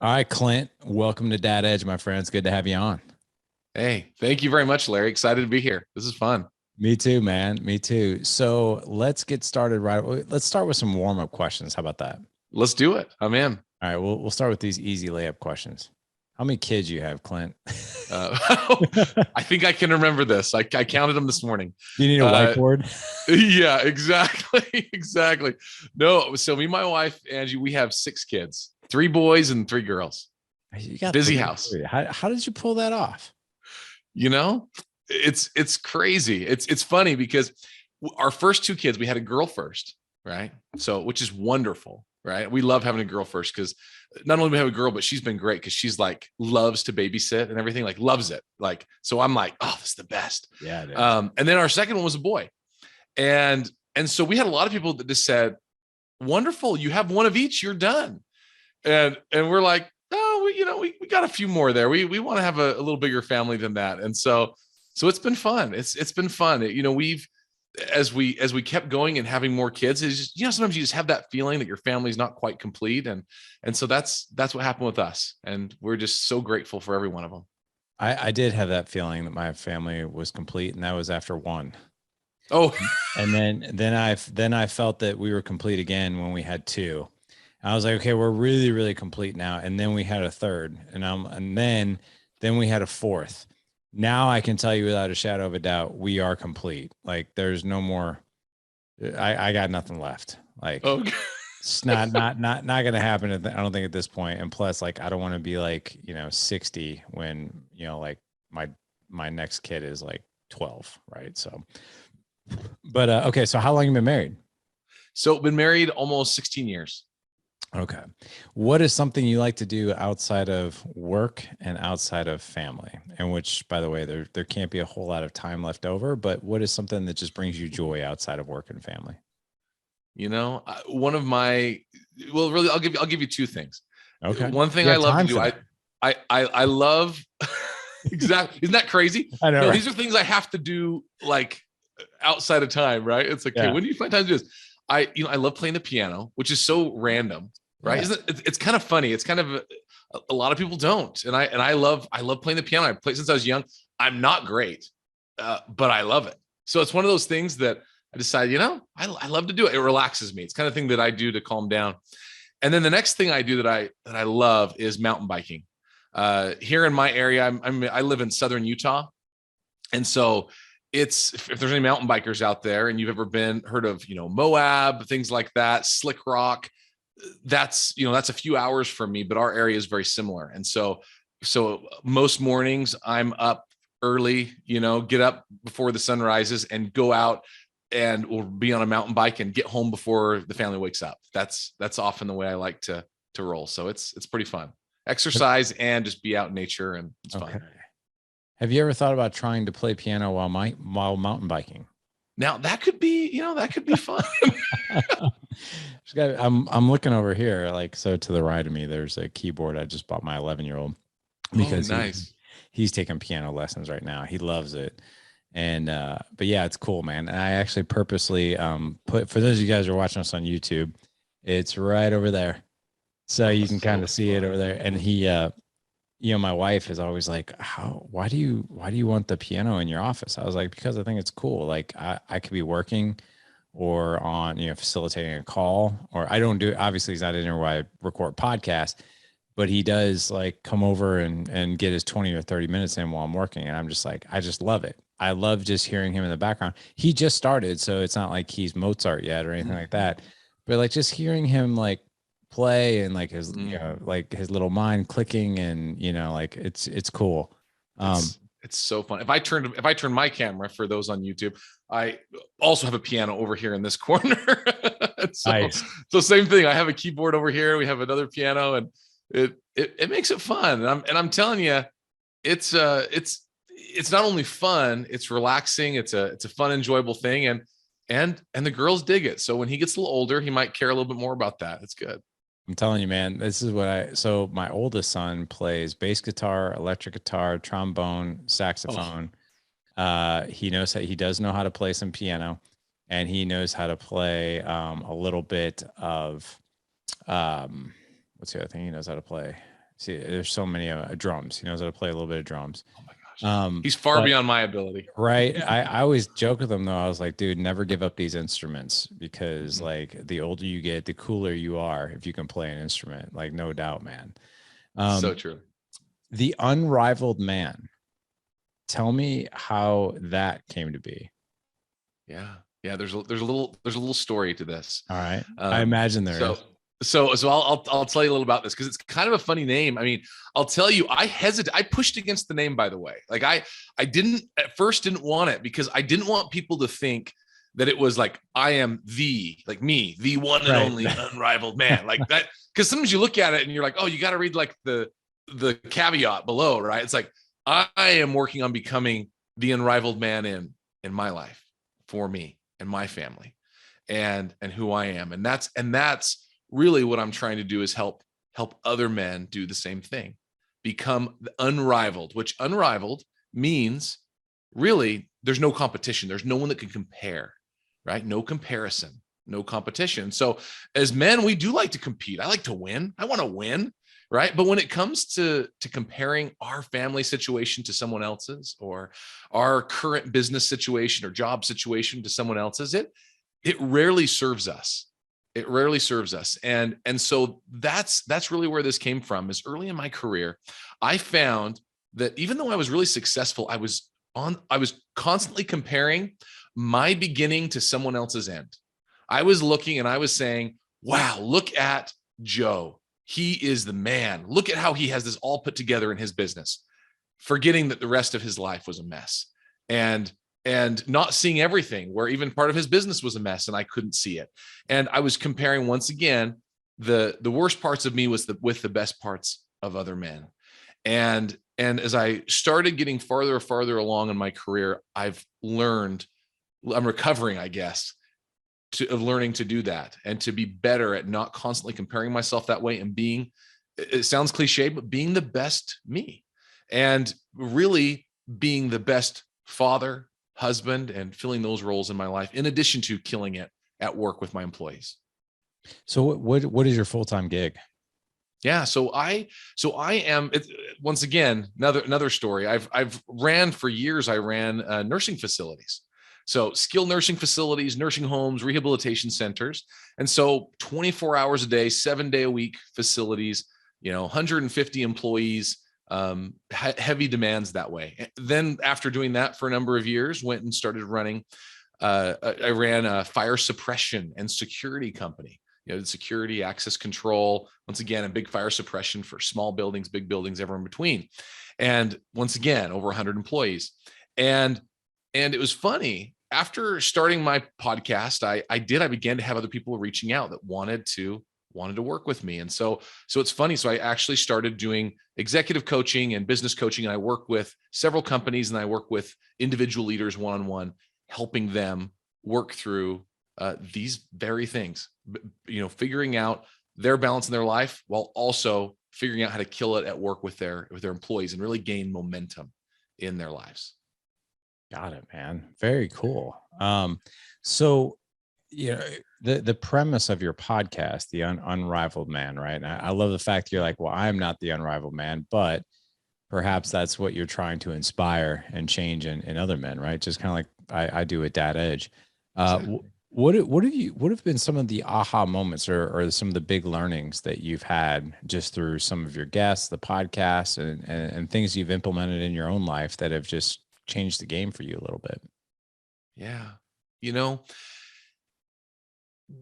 All right, Clint, welcome to Dad Edge, my friend. It's good to have you on. Hey, thank you very much, Larry. Excited to be here. This is fun. Me too, man. Me too. So let's get started right. Let's start with some warm-up questions. How about that? Let's do it. I'm in. All right, we'll start with these easy layup questions. How many kids you have, Clint? Uh, I think I can remember this. I counted them this morning. Do you need a Uh, whiteboard? yeah, exactly. Exactly. No, so me and my wife, Angie, we have six kids, three boys and three girls. You got Busy house. How did you pull that off? You know, it's crazy. It's funny because our first two kids, we had a girl first, right? So, which is wonderful, right? We love having a girl first because not only do we have a girl, but she's been great because she's like loves to babysit and everything, like loves it. Like, so I'm like, oh, this is the best. Yeah, it is. And then our second one was a boy, and so we had a lot of people that just said, wonderful, you have one of each, you're done. And we're like, oh, we got a few more there. We want to have a little bigger family than that. And so it's been fun. It's been fun. We've as we kept going and having more kids, it's just, sometimes you just have that feeling that your family's not quite complete. And so that's what happened with us. And we're just so grateful for every one of them. I did have that feeling that my family was complete, and that was after one. Oh, And then I felt that we were complete again when we had two. I was like, okay, we're really, really complete now. And then we had a third, and then we had a fourth. Now I can tell you without a shadow of a doubt, we are complete. Like there's no more. I got nothing left. Like okay. it's not gonna happen. I don't think at this point. And plus, like I don't want to be like 60 when like my next kid is like 12, right? So, but okay. So how long you been married? So been married almost 16 years. Okay. What is something you like to do outside of work and outside of family? And which, by the way, there can't be a whole lot of time left over, but what is something that just brings you joy outside of work and family? One of my, well, really, I'll give you two things. Okay. One thing You I have love to time do, for I that. I I love exactly. Isn't that crazy? I know, No, right? these are things I have to do like outside of time, right? It's like, okay, Yeah. when do you find time to do this? I love playing the piano, which is so random, right? Yeah. Isn't it? It's kind of funny. It's kind of a lot of people don't, and I love playing the piano. I played since I was young. I'm not great, but I love it. So it's one of those things that I decided, I love to do it. It relaxes me. It's kind of thing that I do to calm down. And then the next thing I do that I love is mountain biking. Here in my area, I live in southern Utah, and so it's if there's any mountain bikers out there, and you've ever been heard of Moab, things like that, Slick Rock, that's a few hours from me, but our area is very similar. And so most mornings I'm up early, get up before the sun rises and go out and we'll be on a mountain bike and get home before the family wakes up. That's often the way I like to roll. So it's pretty fun. Exercise and just be out in nature, and it's Okay. fun. Have you ever thought about trying to play piano while mountain biking? Now that could be fun. I'm looking over here, like so to the right of me, there's a keyboard I just bought my 11-year-old Oh, because nice. he's taking piano lessons right now. He loves it. And but yeah, it's cool, man. And I actually purposely put for those of you guys who are watching us on YouTube, it's right over there. So Oh, you can kind so of see it over fun. there. And he my wife is always like, why do you want the piano in your office? I was like, because I think it's cool. Like I could be working or on, facilitating a call, or I don't do, obviously he's not in here where I record podcast, but he does like come over and get his 20 or 30 minutes in while I'm working. And I'm just like, I just love it. I love just hearing him in the background. He just started, so it's not like he's Mozart yet or anything like that. But like just hearing him like play and like his, Mhm. like his little mind clicking and, like it's cool. Um, It's so fun. If I turn my camera for those on YouTube, I also have a piano over here in this corner. so nice. so same thing. I have a keyboard over here. We have another piano, and it makes it fun. And I'm telling you, it's not only fun, it's relaxing. It's a fun, enjoyable thing, and the girls dig it. So when he gets a little older, he might care a little bit more about that. It's good. I'm telling you, man, this is so my oldest son plays bass guitar, electric guitar, trombone, Oh, saxophone. He does know how to play some piano, and he knows how to play a little bit of what's the other thing he knows how to play? See, there's so many drums. He knows how to play a little bit of drums. Oh my gosh. He's far But beyond my ability. right. I always joke with him though. I was like, dude, never give up these instruments because like the older you get, the cooler you are if you can play an instrument. Like, no doubt, man. So Um, true. the Unrivaled Man. Tell me how that came to be. Yeah. Yeah. There's a little story to this. All right. I Um, imagine there so is. so I'll tell you a little about this because it's kind of a funny name. I mean, I'll tell you, I pushed against the name, by the way. Like I didn't at first didn't want it because I didn't want people to think that it was like I am the one and Right. only unrivaled man. Like that, because sometimes you look at it and you're like, oh, you got to read like the caveat below, right? It's like I am working on becoming the unrivaled man in my life, for me and my family, and who I am. And that's really what I'm trying to do is help other men do the same thing, become unrivaled, which unrivaled means really there's no competition. There's no one that can compare, right? No comparison, no competition. So as men, we do like to compete. I like to win. I want to win, right? But when it comes to comparing our family situation to someone else's, or our current business situation or job situation to someone else's, it rarely serves us. It rarely serves us. And so that's really where this came from. Is early in my career, I found that even though I was really successful, I was constantly comparing my beginning to someone else's end. I was looking and I was saying, wow, look at Joe. He is the man. Look at how he has this all put together in his business, forgetting that the rest of his life was a mess. And not seeing everything, where even part of his business was a mess and I couldn't see it. And I was comparing once again the worst parts of me with the best parts of other men. And as I started getting farther and farther along in my career, I'm recovering, I guess, of learning to do that and to be better at not constantly comparing myself that way, and being, it sounds cliche, but being the best me, and really being the best father, husband, and filling those roles in my life, in addition to killing it at work with my employees. So what is your full-time gig? Yeah, so I am once again another story. I've ran for years. I ran nursing facilities, so skilled nursing facilities, nursing homes, rehabilitation centers, and so 24 hours a day, 7 day a week facilities. 150 employees, heavy demands that way. Then after doing that for a number of years, went and started running. I ran a fire suppression and security company. The security, access control, once again, and big fire suppression for small buildings, big buildings, everywhere in between. And once again, over 100 employees. And it was funny. After starting my podcast, I began to have other people reaching out that wanted to work with me. And so it's funny. So I actually started doing executive coaching and business coaching. And I work with several companies, and I work with individual leaders one-on-one, helping them work through these very things, figuring out their balance in their life while also figuring out how to kill it at work with their employees and really gain momentum in their lives. Got it, man. Very cool. So the premise of your podcast, the Unrivaled Man, right? And I love the fact you're like, well, I'm not the unrivaled man, but perhaps that's what you're trying to inspire and change in other men, right? Just kind of like I do at Dad Edge. Exactly. What have been some of the aha moments, or some of the big learnings that you've had just through some of your guests, the podcast, and things you've implemented in your own life that have just changed the game for you a little bit? Yeah.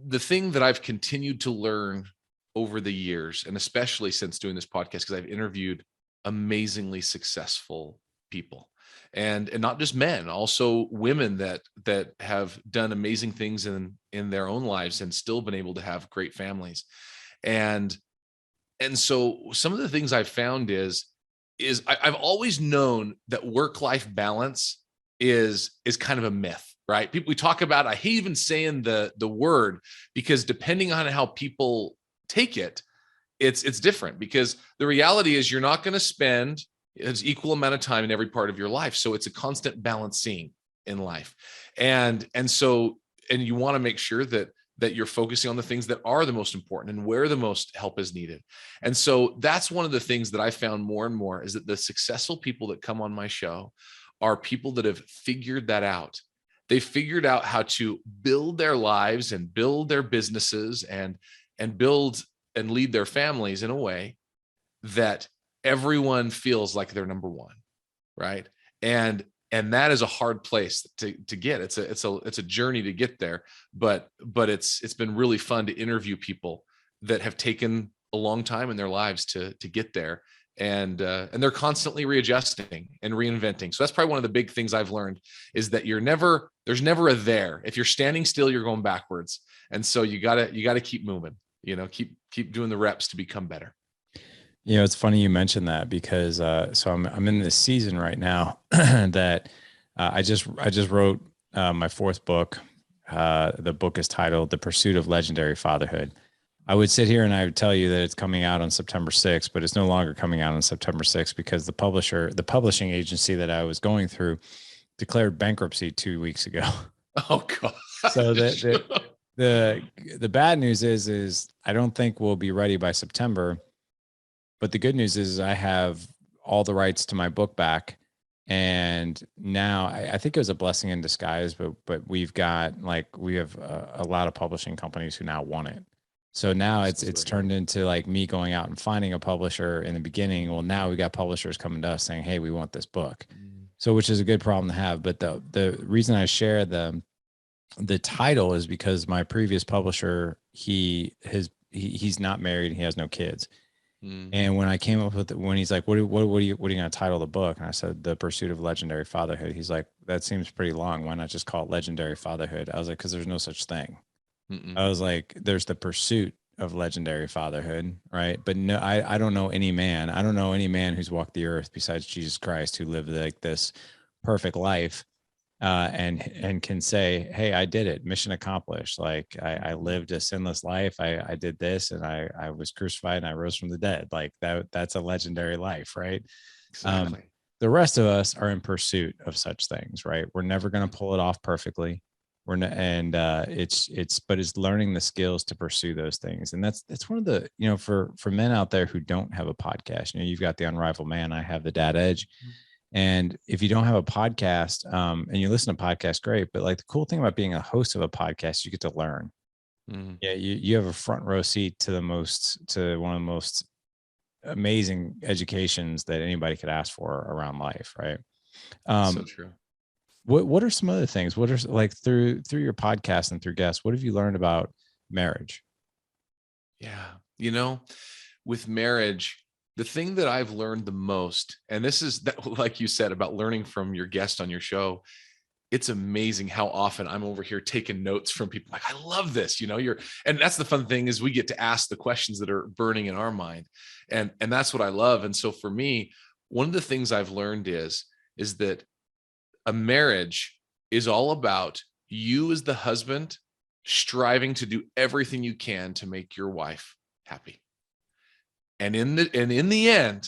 The thing that I've continued to learn over the years, and especially since doing this podcast, because I've interviewed amazingly successful people, and not just men, also women that have done amazing things in their own lives and still been able to have great families. And so some of the things I've found I've always known that work-life balance is kind of a myth, right? We talk about, I hate even saying the word, because depending on how people take it, it's different, because the reality is you're not going to spend an equal amount of time in every part of your life. So it's a constant balancing in life. And you want to make sure that that you're focusing on the things that are the most important and where the most help is needed. And so that's one of the things that I found more and more, is that the successful people that come on my show are people that have figured that out. They figured out how to build their lives and build their businesses and build and lead their families in a way that everyone feels like they're number one, right? And that is a hard place to get. It's a journey to get there, but it's been really fun to interview people that have taken a long time in their lives to get there, and they're constantly readjusting and reinventing. So that's probably one of the big things I've learned, is that there's never a there. If you're standing still, you're going backwards, and so you gotta keep moving. Keep doing the reps to become better. It's funny you mentioned that, because so I'm in this season right now that I just wrote my fourth book. The book is titled The Pursuit of Legendary Fatherhood. I would sit here and I would tell you that it's coming out on September 6th, but it's no longer coming out on September 6th, because the publishing agency that I was going through declared bankruptcy 2 weeks ago. Oh God. So the bad news is I don't think we'll be ready by September. But the good news is I have all the rights to my book back. And now I think it was a blessing in disguise, but we have a lot of publishing companies who now want it. So now it's turned into like me going out and finding a publisher in the beginning. Well, now we got publishers coming to us saying, hey, we want this book. So, which is a good problem to have. But the reason I share the title is because my previous publisher, he's not married. He has no kids. And when I came up with it, when he's like, what are you going to title the book? And I said, The Pursuit of Legendary Fatherhood. He's like, that seems pretty long. Why not just call it Legendary Fatherhood? I was like, because there's no such thing. I was like, there's the pursuit of legendary fatherhood, right? But no, I don't know any man. I don't know any man who's walked the earth besides Jesus Christ who lived like this perfect life, and can say, hey, I did it, mission accomplished. Like I lived a sinless life. I did this, and I was crucified and I rose from the dead. Like that's a legendary life, right? Exactly. The rest of us are in pursuit of such things, right? We're never going to pull it off perfectly. We're not, and it's learning the skills to pursue those things. And that's one of the, for men out there who don't have a podcast, you've got the Unrivaled Man. I have the Dad Edge. And if you don't have a podcast, and you listen to podcasts, great. But like the cool thing about being a host of a podcast, you get to learn. Yeah. You have a front row seat to one of the most amazing educations that anybody could ask for around life. Right. So true. What are some other things? What are, like, through your podcast and through guests, what have you learned about marriage? Yeah. With marriage, the thing that I've learned the most, and this is that, like you said, about learning from your guest on your show, it's amazing how often I'm over here taking notes from people. Like, I love this, and that's the fun thing, is we get to ask the questions that are burning in our mind. And that's what I love. And so for me, one of the things I've learned is that a marriage is all about you as the husband striving to do everything you can to make your wife happy. And in the end,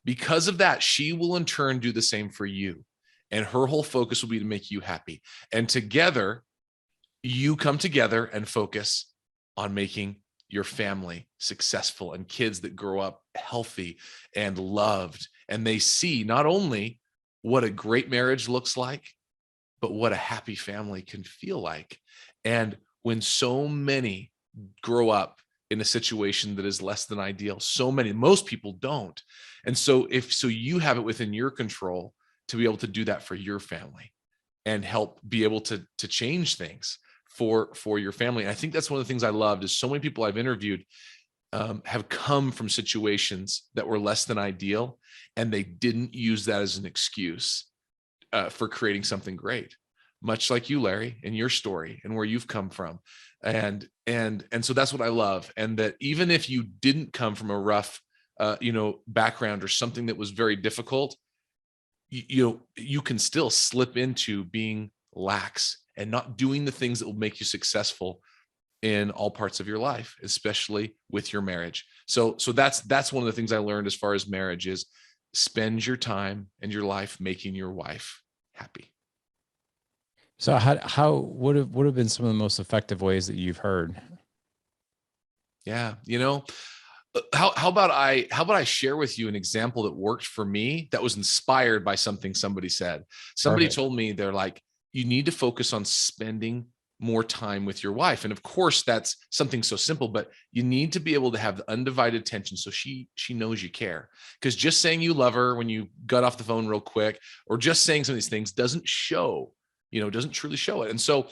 because of that, she will in turn do the same for you. And her whole focus will be to make you happy. And together, you come together and focus on making your family successful and kids that grow up healthy and loved. And they see not only what a great marriage looks like, but what a happy family can feel like. And when so many grow up in a situation that is less than ideal, most people don't. And so you have it within your control to be able to do that for your family and help be able to change things for your family. And I think that's one of the things I loved, is so many people I've interviewed have come from situations that were less than ideal, and they didn't use that as an excuse for creating something great, much like you, Larry, in your story and where you've come from. And so that's what I love. And that even if you didn't come from a rough, background or something that was very difficult, you can still slip into being lax and not doing the things that will make you successful in all parts of your life, especially with your marriage. So that's one of the things I learned as far as marriage is: spend your time and your life making your wife happy. So how would have been some of the most effective ways that you've heard? Yeah. How about I share with you an example that worked for me that was inspired by something somebody said. Somebody Perfect. told me, they're like, you need to focus on spending more time with your wife. And of course, that's something so simple, but you need to be able to have the undivided attention so she knows you care. Because just saying you love her when you got off the phone real quick, or just saying some of these things doesn't show, doesn't truly show it. And so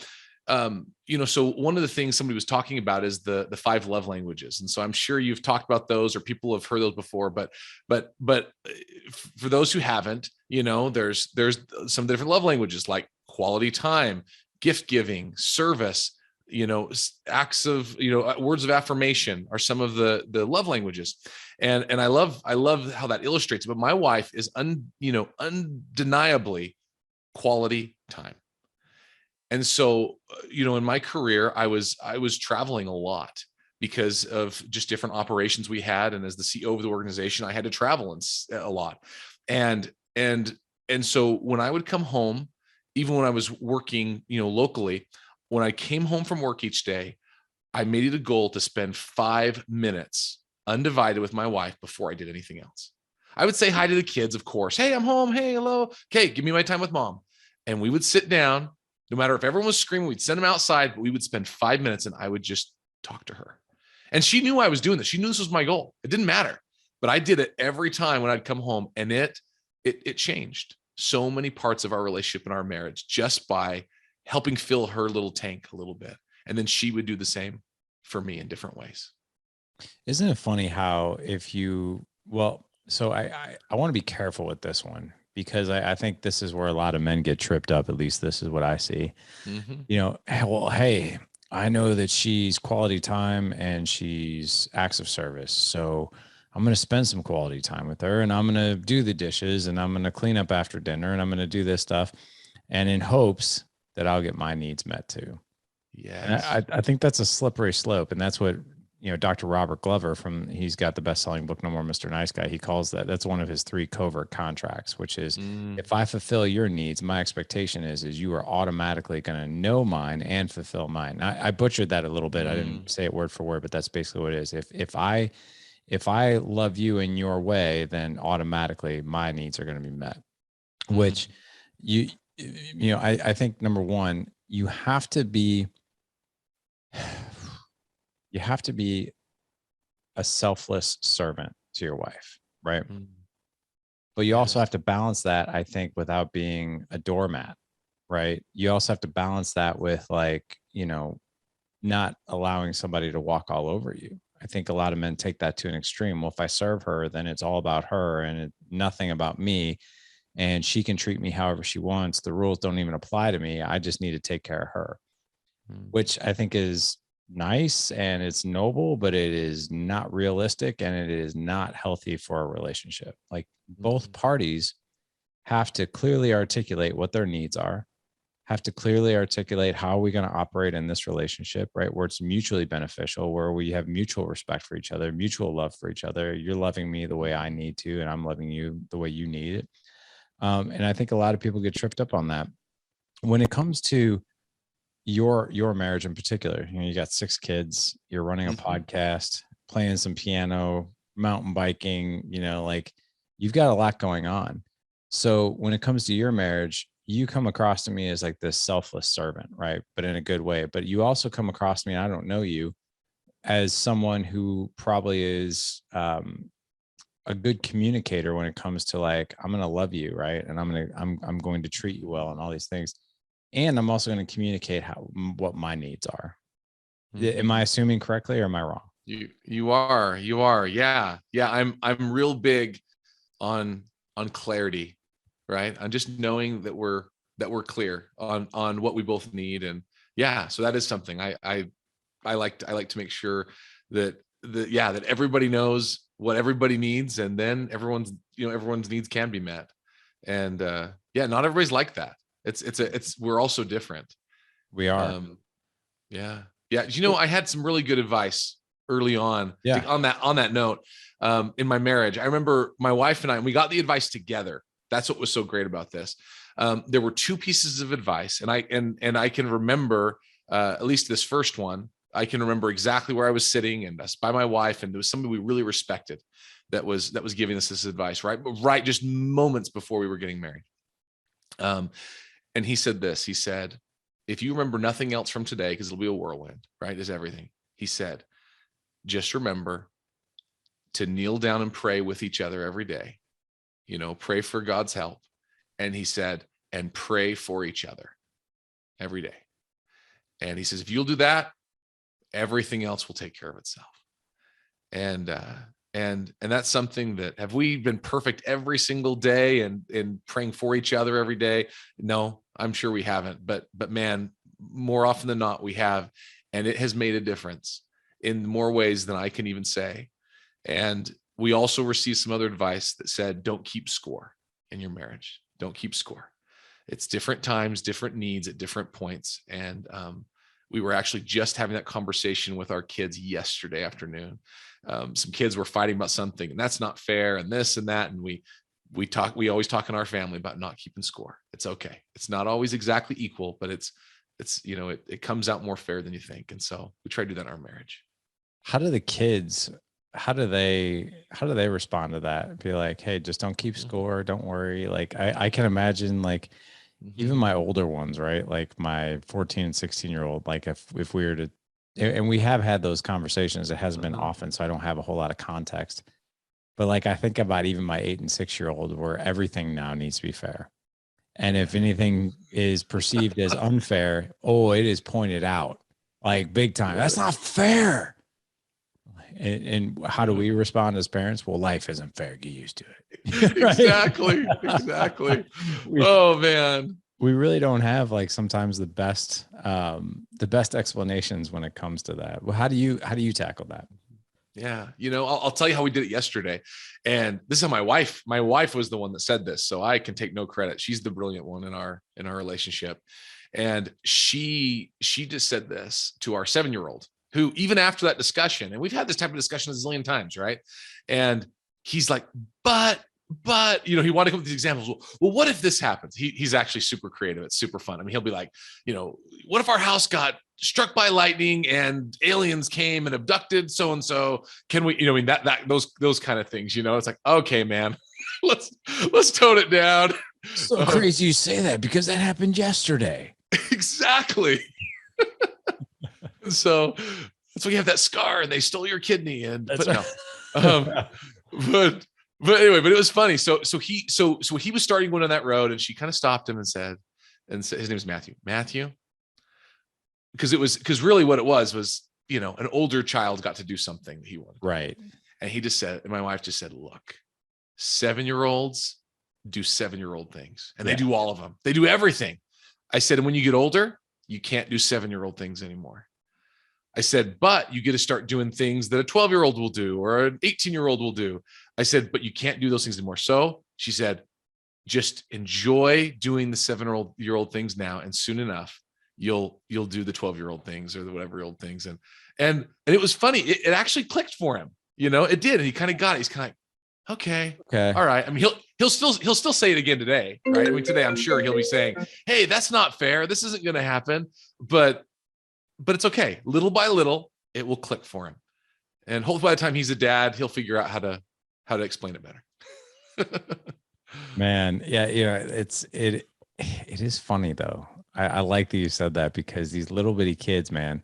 so one of the things somebody was talking about is the five love languages. And so I'm sure you've talked about those, or people have heard those before, but for those who haven't, there's some different love languages, like quality time, gift giving, service, acts of, words of affirmation are some of the love languages. And I love how that illustrates it. But my wife is undeniably quality time. And so, in my career, I was traveling a lot because of just different operations we had. And as the CEO of the organization, I had to travel a lot. And so when I would come home, even when I was working, locally, when I came home from work each day, I made it a goal to spend 5 minutes undivided with my wife before I did anything else. I would say hi to the kids, of course. Hey, I'm home. Hey, hello. Okay, give me my time with mom. And we would sit down. No matter if everyone was screaming, we'd send them outside, but we would spend 5 minutes and I would just talk to her. And she knew I was doing this. She knew this was my goal. It didn't matter, but I did it every time when I'd come home, and it changed so many parts of our relationship and our marriage just by helping fill her little tank a little bit. And then she would do the same for me in different ways. Isn't it funny how if you well, so I want to be careful with this one because I think this is where a lot of men get tripped up. At least this is what I see. Mm-hmm. Well, hey, I know that she's quality time and she's acts of service. So I'm going to spend some quality time with her, and I'm going to do the dishes, and I'm going to clean up after dinner, and I'm going to do this stuff, and in hopes that I'll get my needs met too. And Yes. I think that's a slippery slope. And that's what, Dr. Robert Glover he's got the best-selling book, No More Mr. Nice Guy. He calls that's one of his 3 covert contracts, which is Mm. if I fulfill your needs, my expectation is you are automatically going to know mine and fulfill mine. I butchered that a little bit. I Mm. didn't say it word for word, but that's basically what it is. If I love you in your way, then automatically my needs are going to be met, Mm. which I think number one, you have to be a selfless servant to your wife, right? Mm. But you also Yes. have to balance that, I think, without being a doormat, right? You also have to balance that with not allowing somebody to walk all over you. I think a lot of men take that to an extreme. Well, if I serve her, then it's all about her and nothing about me. And she can treat me however she wants. The rules don't even apply to me. I just need to take care of her, Mm. which I think is nice and it's noble, but it is not realistic and it is not healthy for a relationship. Like both Mm. parties have to clearly articulate what their needs are, have to clearly articulate how are we going to operate in this relationship, right? Where it's mutually beneficial, where we have mutual respect for each other, mutual love for each other. You're loving me the way I need to, and I'm loving you the way you need it. And I think a lot of people get tripped up on that. When it comes to your marriage in particular, you got 6 kids, you're running a Mm-hmm. podcast, playing some piano, mountain biking, like you've got a lot going on. So when it comes to your marriage, you come across to me as like this selfless servant, right? But in a good way. But you also come across me, and I don't know you, as someone who probably is a good communicator when it comes to like, I'm going to love you, right? And I'm going to treat you well and all these things. And I'm also going to communicate what my needs are. Am I Mm-hmm. assuming correctly or am I wrong? You are. Yeah. I'm real big on clarity, right? On just knowing that we're clear on what we both need. And yeah, so that is something I like to make sure that everybody knows what everybody needs, and then everyone's needs can be met. And yeah, not everybody's like that. It's we're also different. We are. Um, yeah. Yeah. So, I had some really good advice early on yeah. on that note. In my marriage, I remember my wife and we got the advice together. That's what was so great about this. there were two pieces of advice, and I can remember at least this first one. I can remember exactly where I was sitting, and that's by my wife, and there was somebody we really respected that was giving us this advice, right just moments before we were getting married. And he said this. He said, if you remember nothing else from today, because it'll be a whirlwind, right? Is everything. He said, just remember to kneel down and pray with each other every day. Pray for God's help. And he said, and pray for each other every day. And he says, if you'll do that, everything else will take care of itself. And that's something that, have we been perfect every single day and praying for each other every day? No, I'm sure we haven't, but man, more often than not, we have, and it has made a difference in more ways than I can even say. And we also received some other advice that said, don't keep score in your marriage. Don't keep score. It's different times, different needs at different points. And we were actually just having that conversation with our kids yesterday afternoon. Some kids were fighting about something, and that's not fair, and this and that. And we always talk in our family about not keeping score. It's okay. It's not always exactly equal, but it comes out more fair than you think. And so we try to do that in our marriage. How do the kids, how do they respond to that? Be like, hey, just don't keep score. Don't worry. Like, I can imagine, like, even my older ones, right? Like my 14 and 16-year-old, like if we were to, and we have had those conversations, it hasn't been often, so I don't have a whole lot of context. But like, I think about even my 8 and 6-year-old, where everything now needs to be fair. And if anything is perceived as unfair, it is pointed out like big time. That's not fair. And how do we respond as parents? Well, life isn't fair. Get used to it. Exactly. Oh man. We really don't have, like, sometimes the best explanations when it comes to that. Well, how do you tackle that? Yeah. I'll tell you how we did it yesterday. And this is how my wife was the one that said this. So I can take no credit. She's the brilliant one in our relationship. And she just said this to our 7-year-old, who, even after that discussion, and we've had this type of discussion a zillion times, right? And he's like, but, he wanted to come up with these examples. Well, what if this happens? He's actually super creative. It's super fun. I mean, he'll be like, what if our house got struck by lightning and aliens came and abducted so-and-so? Can we, those kind of things, it's like, okay, man, let's tone it down. So crazy you say that, because that happened yesterday. Exactly. So that's why you have that scar and they stole your kidney. But anyway, but it was funny. So he was starting going on that road, and she kind of stopped him and said, his name is Matthew, because really what it was, an older child got to do something that he wanted. Right. And he just said, and my wife just said, look, 7-year-olds do 7-year-old things, and they do all of them. They do everything. I said, and when you get older, you can't do 7-year-old things anymore. I said, but you get to start doing things that a 12-year-old will do or an 18-year-old will do. I said, but you can't do those things anymore. So she said, just enjoy doing the 7-year-old things now, and soon enough, you'll do the 12-year-old things or the whatever-year-old things. And it was funny. It actually clicked for him. It did, and he kind of got it. He's kind of like, okay, all right. I mean, he'll still say it again today, right? I mean, today I'm sure he'll be saying, hey, that's not fair. This isn't going to happen. But it's okay. Little by little, it will click for him. And hopefully by the time he's a dad, he'll figure out how to explain it better. Man, yeah, it is funny though. I like that you said that, because these little bitty kids, man,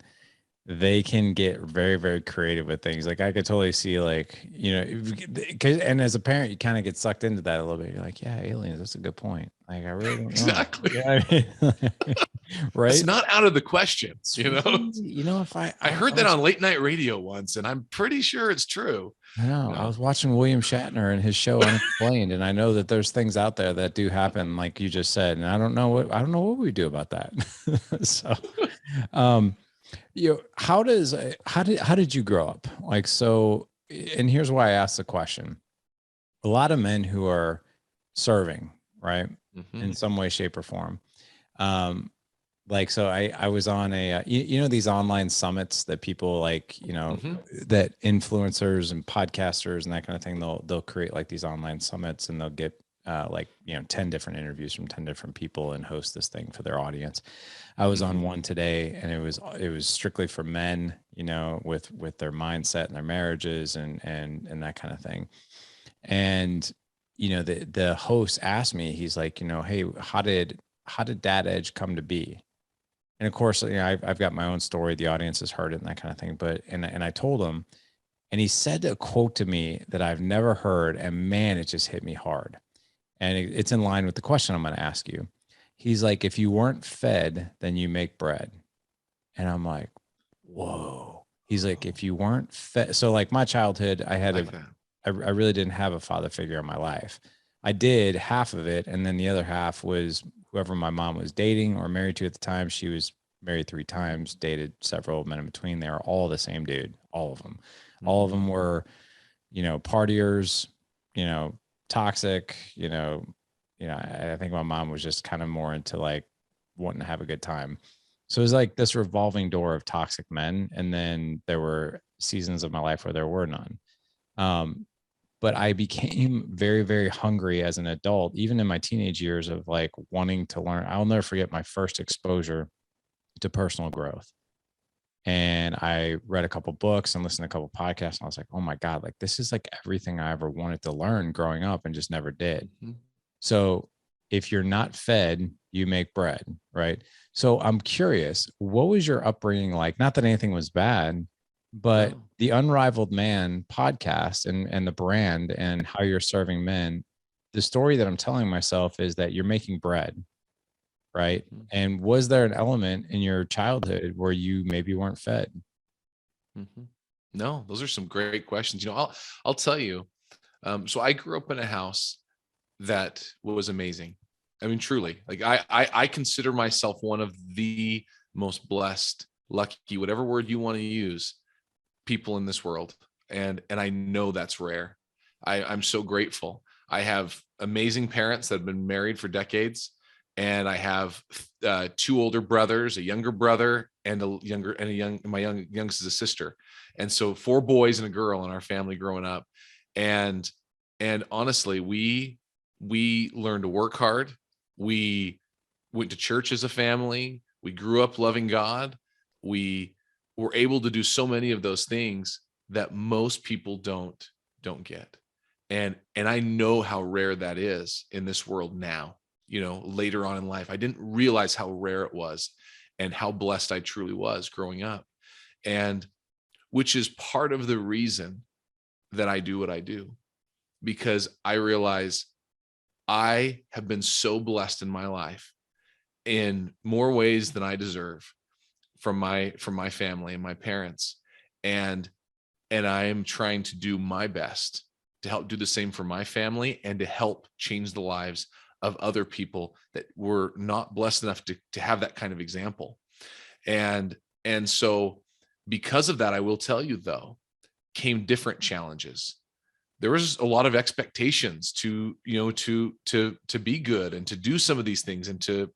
they can get very, very creative with things. Like, I could totally see, like, and as a parent, you kind of get sucked into that a little bit. You're like, yeah, aliens, that's a good point. Like, I really don't know. Exactly. Yeah, I mean, right? It's not out of the question. If I heard that on late night radio once, and I'm pretty sure it's true. I know. I was watching William Shatner and his show Unexplained, and I know that there's things out there that do happen, like you just said, and I don't know what we do about that. So, how did you grow up? Like, so, and here's why I asked the question. A lot of men who are serving, right, in some way, shape, or form. Like, so I was on these online summits that people like, that influencers and podcasters and that kind of thing, they'll create like these online summits, and they'll get like, 10 different interviews from 10 different people and host this thing for their audience. I was on one today, and it was strictly for men, with their mindset and their marriages and that kind of thing. And, the host asked me, he's like, hey, how did Dad Edge come to be? And of course, I've got my own story. The audience has heard it and that kind of thing. But, and I told him, and he said a quote to me that I've never heard. And man, it just hit me hard. And it's in line with the question I'm going to ask you. He's like, if you weren't fed, then you make bread. And I'm like, whoa. He's like, if you weren't fed. So like my childhood, I really didn't have a father figure in my life. I did half of it. And then the other half was whoever my mom was dating or married to at the time. She was married 3 times, dated several men in between. They were all the same dude, all of them. All of them were, partiers, toxic, I think my mom was just kind of more into like wanting to have a good time. So it was like this revolving door of toxic men. And then there were seasons of my life where there were none. But I became very, very hungry as an adult, even in my teenage years, of like wanting to learn. I'll never forget my first exposure to personal growth. And I read a couple books and listened to a couple podcasts, and I was like, oh my God, like this is like everything I ever wanted to learn growing up and just never did. So if you're not fed, you make bread, right? So I'm curious, what was your upbringing like? Not that anything was bad, but the Unrivaled Man podcast and the brand and how you're serving men, the story that I'm telling myself is that you're making bread, right? And was there an element in your childhood where you maybe weren't fed? No, those are some great questions. I'll tell you. So I grew up in a house that was amazing. I mean, truly, like I consider myself one of the most blessed, lucky, whatever word you want to use, people in this world. And I know that's rare. I'm so grateful. I have amazing parents that have been married for decades. And I have 2 older brothers, a younger brother, and my youngest is a sister. And so 4 boys and a girl in our family growing up. And honestly, we learned to work hard. We went to church as a family. We grew up loving God. We were able to do so many of those things that most people don't get. And I know how rare that is in this world now. Later on in life, I didn't realize how rare it was and how blessed I truly was growing up. And which is part of the reason that I do what I do, because I realize I have been so blessed in my life in more ways than I deserve from my family and my parents. And I am trying to do my best to help do the same for my family and to help change the lives of other people that were not blessed enough to have that kind of example. And so because of that, I will tell you though, came different challenges. There was a lot of expectations to be good and to do some of these things and to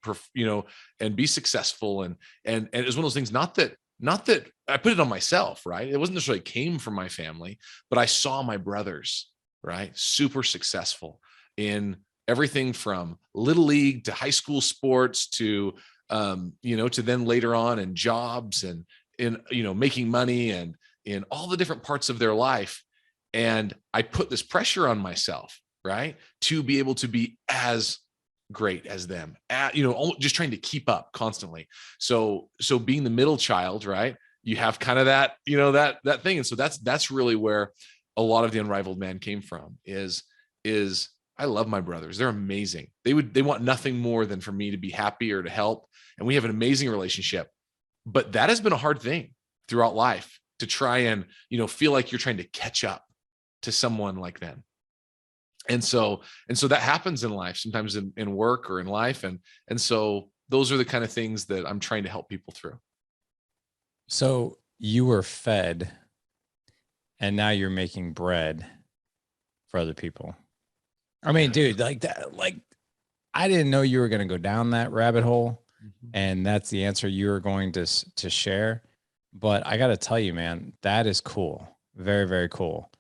and be successful, and it was one of those things, not that I put it on myself, right? It wasn't necessarily came from my family, but I saw my brothers, right, super successful in everything from little league to high school sports to to then later on in jobs and in making money and in all the different parts of their life. And I put this pressure on myself, right, to be able to be as great as them, just trying to keep up constantly. So being the middle child, right, you have kind of that, that thing. And so that's really where a lot of the Unrivaled Man came from, is I love my brothers. They're amazing. They want nothing more than for me to be happy or to help. And we have an amazing relationship, but that has been a hard thing throughout life, to try and, feel like you're trying to catch up to someone like them. And so that happens in life, sometimes in work or in life. And so those are the kind of things that I'm trying to help people through. So you were fed and now you're making bread for other people. I mean, dude, like that, like I didn't know you were going to go down that rabbit hole, and that's the answer you were going to share. But I got to tell you, man, that is cool. Very, very cool.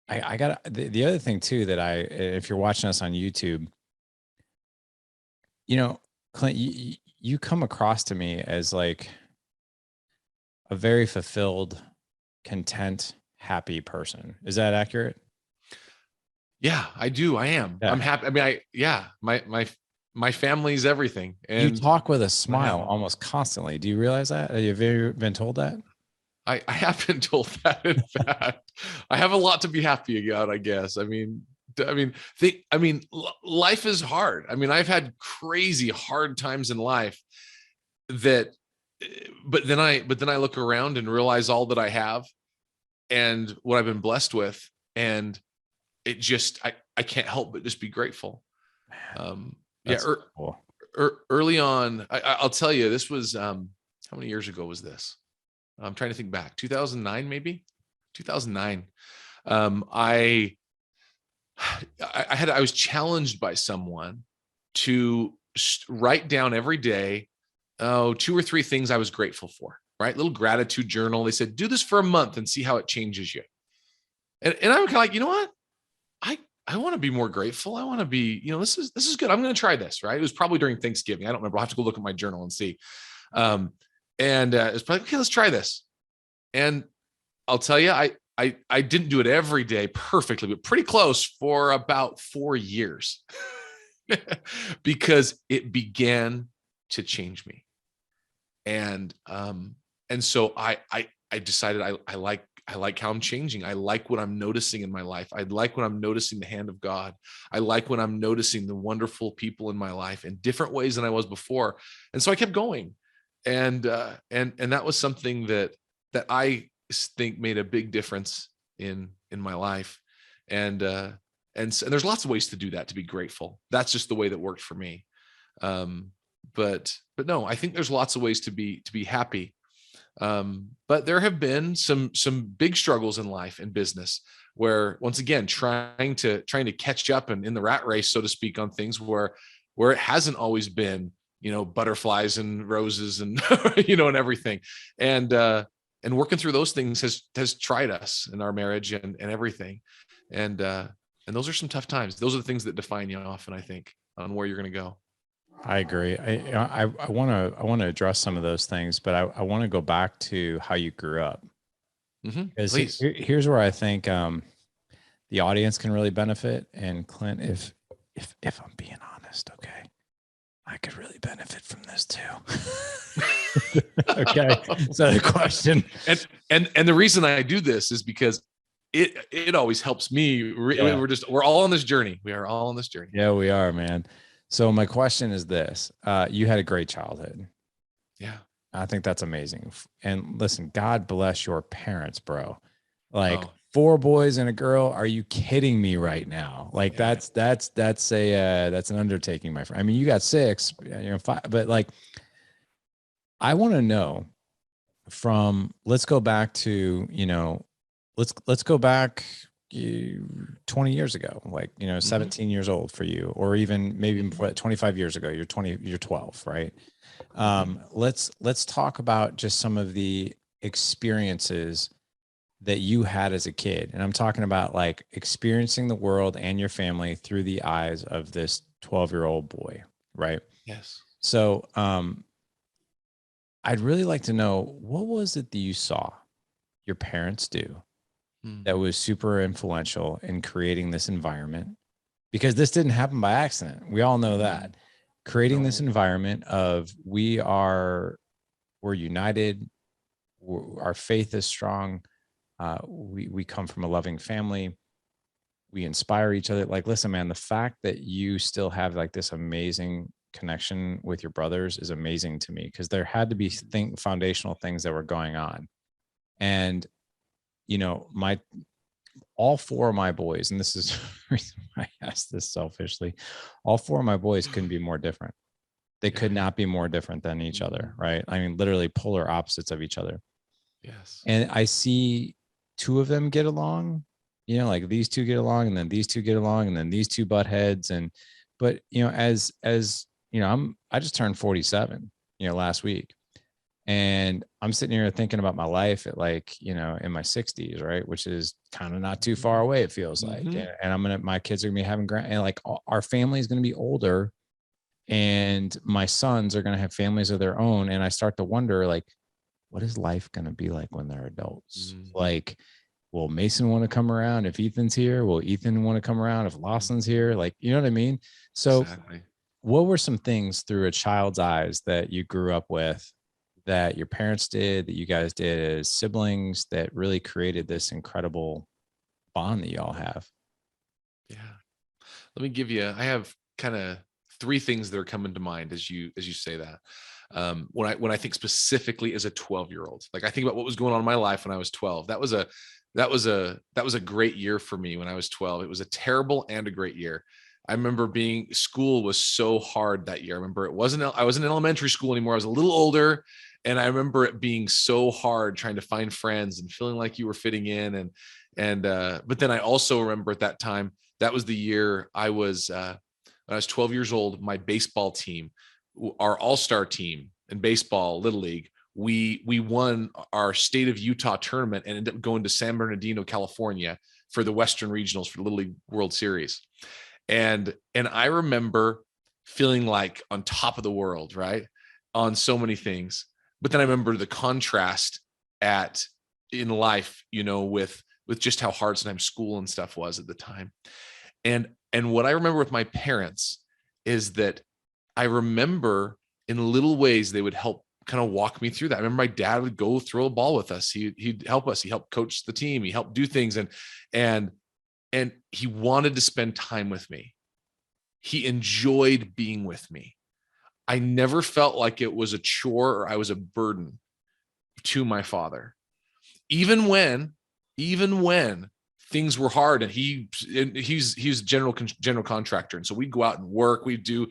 I got the other thing too that if you're watching us on YouTube, you know, Clint, you come across to me as like a very fulfilled, content, happy person. Is that accurate? Yeah, I do. I am. I'm Yeah. happy. I mean, yeah, my family's everything, You and talk with a I'm smile happy. almost constantly. Do you realize that? Have you ever been told that? I have been told that. In fact, I have a lot to be happy about, I guess. Life is hard. I mean, I've had crazy hard times in life that, but then I look around and realize all that I have and what I've been blessed with. And it just, I can't help but just be grateful. Yeah. That's cool. Early on, I'll tell you, this was, how many years ago was this? I'm trying to think back. 2009, maybe 2009. I was challenged by someone to write down every day, two or three things I was grateful for. Right, little gratitude journal. They said, do this for a month and see how it changes you. And I'm kind of like, you know what? I want to be more grateful. I want to be, this is good. I'm going to try this. Right. It was probably during Thanksgiving. I don't remember. I'll have to go look at my journal and see. And it's probably, okay, let's try this. And I'll tell you, I didn't do it every day perfectly, but pretty close for about 4 years because it began to change me. And so I decided I like how I'm changing. I like what I'm noticing in my life. I like when I'm noticing the hand of God. I like when I'm noticing the wonderful people in my life in different ways than I was before. And so I kept going. And that was something that I think made a big difference in my life. And there's lots of ways to do that, to be grateful. That's just the way that worked for me. But no, I think there's lots of ways to be happy. But there have been some big struggles in life and business where, once again, trying to catch up and in the rat race, so to speak, on things where it hasn't always been, butterflies and roses and and everything. And working through those things has tried us in our marriage and everything. And those are some tough times. Those are the things that define you often, I think, on where you're going to go. I agree. I want to address some of those things, but I want to go back to how you grew up, because Please. here's where I think the audience can really benefit. And Clint, if I'm being honest, okay, I could really benefit from this too. Okay, so the question, and the reason I do this is because it always helps me. Yeah. We're all on this journey. We are all on this journey. Yeah, we are, man. So my question is this: you had a great childhood. Yeah. I think that's amazing. And listen, God bless your parents, bro. Like, Oh, 4 boys and a girl. Are you kidding me right now? Like, yeah. that's that's an undertaking, my friend. I mean, you got 6, 5, but like, I want to know let's go back to, let's go back 20 years ago, like, 17 years old for you, or even maybe before 25 years ago, you're 12, right? Let's talk about just some of the experiences that you had as a kid. And I'm talking about like experiencing the world and your family through the eyes of this 12-year-old boy, right? Yes. So, I'd really like to know, what was it that you saw your parents do Mm. that was super influential in creating this environment? Because this didn't happen by accident. We all know that. Creating this No. environment of we're united, our faith is strong, we come from a loving family, we inspire each other. Like, listen, man, the fact that you still have like this amazing connection with your brothers is amazing to me, because there had to be foundational things that were going on. And my all 4 of my boys, and this is the reason why I asked this selfishly, all 4 of my boys couldn't be more different. They could Yeah. not be more different than each other, right? I mean, literally polar opposites of each other. Yes. And I see 2 of them get along, like these 2 get along, and then these 2 get along, and then these 2 butt heads. But as I just turned 47, last week. And I'm sitting here thinking about my life at like, in my 60s, right? Which is kind of not too far away, it feels like. Mm-hmm. And my kids are gonna be having and like our family is gonna be older, and my sons are gonna have families of their own. And I start to wonder, like, what is life gonna be like when they're adults? Like, will Mason want to come around if Ethan's here? Will Ethan want to come around if Lawson's here? Like, you know what I mean? So Exactly. what were some things through a child's eyes that you grew up with, that your parents did, that you guys did as siblings, that really created this incredible bond that y'all have? Yeah. Let me give you, I have kind of three things that are coming to mind as you say that. When I think specifically as a 12-year-old, like I think about what was going on in my life when I was 12. That was a great year for me when I was 12. It was a terrible and a great year. I remember school was so hard that year. I remember I wasn't in elementary school anymore. I was a little older. And I remember it being so hard trying to find friends and feeling like you were fitting in. But then I also remember at that time, that was the year when I was 12 years old, my baseball team, our all-star team in baseball, Little League, we won our state of Utah tournament and ended up going to San Bernardino, California for the Western Regionals for the Little League World Series. And I remember feeling like on top of the world, right? On so many things. But then I remember the contrast in life, with just how hard sometimes school and stuff was at the time. And what I remember with my parents is that I remember in little ways they would help kind of walk me through that. I remember my dad would go throw a ball with us. He'd help us. He helped coach the team. He helped do things, and he wanted to spend time with me. He enjoyed being with me. I never felt like it was a chore or I was a burden to my father. Even when things were hard, and he's general contractor, and so we'd go out and work. We'd do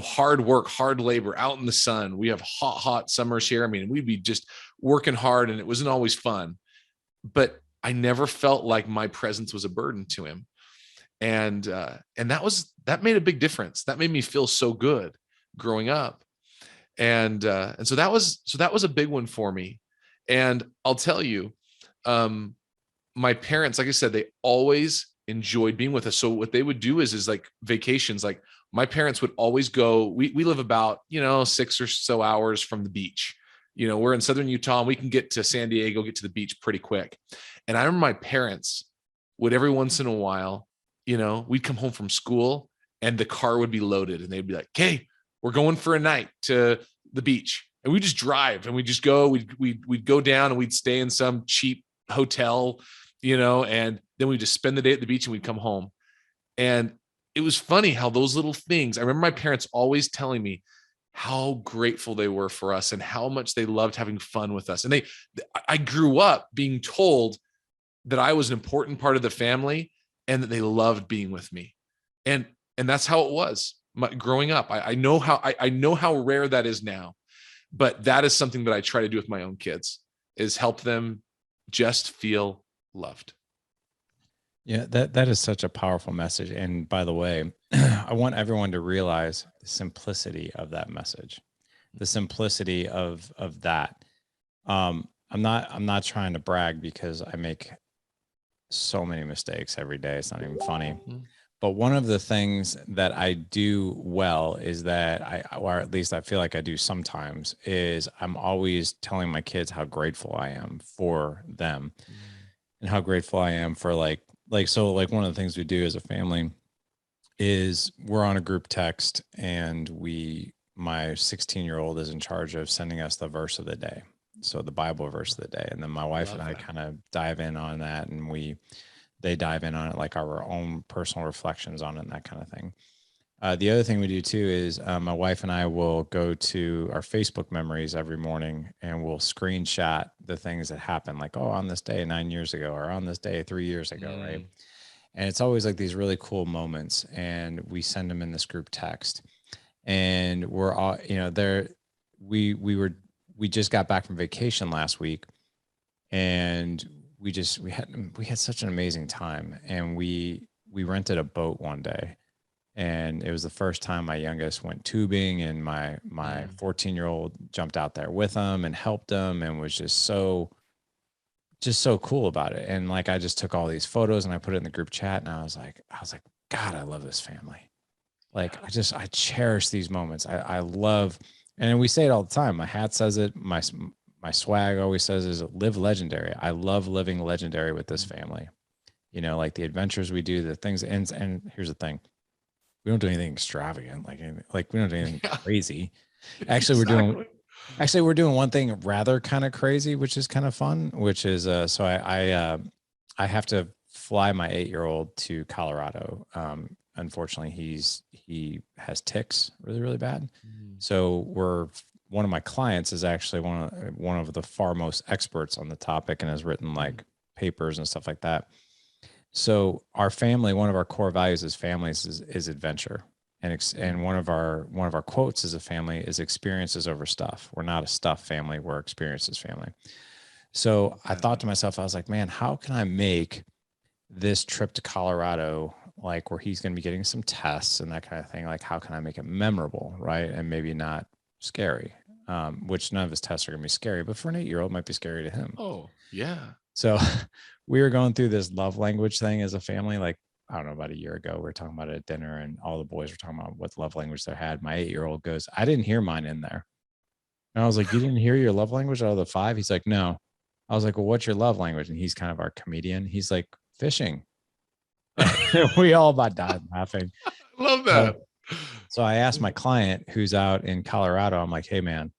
hard work, hard labor out in the sun. We have hot summers here. I mean, we'd be just working hard, and it wasn't always fun, but I never felt like my presence was a burden to him. And that made a big difference. That made me feel so good growing up. And so that was a big one for me. And I'll tell you, my parents, like I said, they always enjoyed being with us. So what they would do is like vacations, like my parents would always go, we live about, 6 or so hours from the beach. We're in Southern Utah, and we can get to San Diego, get to the beach pretty quick. And I remember my parents would every once in a while, we'd come home from school and the car would be loaded, and they'd be like, "Hey, we're going for a night to the beach." And we just drive and we just go, we'd go down and we'd stay in some cheap hotel, and then we just spend the day at the beach and we'd come home. And it was funny how those little things, I remember my parents always telling me how grateful they were for us and how much they loved having fun with us. And I grew up being told that I was an important part of the family and that they loved being with me. And that's how it was growing up. I know how rare that is now, but that is something that I try to do with my own kids, is help them just feel loved. Yeah, that is such a powerful message. And by the way, I want everyone to realize the simplicity of that message, the simplicity of that. I'm not trying to brag, because I make so many mistakes every day. It's not even funny. Mm-hmm. But one of the things that I do well is that or at least I feel like I do sometimes, is I'm always telling my kids how grateful I am for them, and how grateful I am for so like one of the things we do as a family is we're on a group text, and my 16-year-old is in charge of sending us the verse of the day. So the Bible verse of the day. And then my wife and I kind of dive in on that, and they dive in on it, like our own personal reflections on it and that kind of thing. The other thing we do too is my wife and I will go to our Facebook memories every morning, and we'll screenshot the things that happened, like, oh, on this day 9 years ago, or on this day 3 years ago, right? And it's always like these really cool moments, and we send them in this group text. And we're all, there, we just got back from vacation last week, and we had such an amazing time. And we rented a boat one day, And it was the first time my youngest went tubing, and my 14-year-old jumped out there with him and helped him, and was just so cool about it. And like, I just took all these photos and I put it in the group chat, and I was like, God, I love this family. Like, I cherish these moments. I love, and we say it all the time. My hat says it. My swag always says is live legendary. I love living legendary with this family. You know, like the adventures we do, the things, and here's the thing: we don't do anything extravagant, like we don't do anything Yeah, crazy. Actually, we're doing exactly. Actually, we're doing one thing rather kind of crazy, which is kind of fun, which is so I have to fly my 8-year-old to Colorado. Unfortunately, he has ticks really, really bad. Mm, So one of my clients is actually one of the far most experts on the topic, and has written mm, like papers and stuff like that. So our family, one of our core values as families is adventure. And mm. one of our quotes as a family is experiences over stuff. We're not a stuff family, we're experiences family. So Love I that. thought to myself, I was like, man, how can I make this trip to Colorado, like where he's going to be getting some tests and that kind of thing, like how can I make it memorable, right? And maybe not scary, which none of his tests are going to be scary, but for an 8-year-old might be scary to him. Oh, yeah. So we were going through this love language thing as a family. Like, I don't know, about a year ago, we were talking about it at dinner, and all the boys were talking about what love language they had. My 8-year-old goes, I didn't hear mine in there. And I was like, you didn't hear your love language out of the 5? He's like, no. I was like, well, what's your love language? And he's kind of our comedian. He's like, fishing. We all about died laughing. I love So, that. so I asked my client who's out in Colorado, I'm like, hey, man,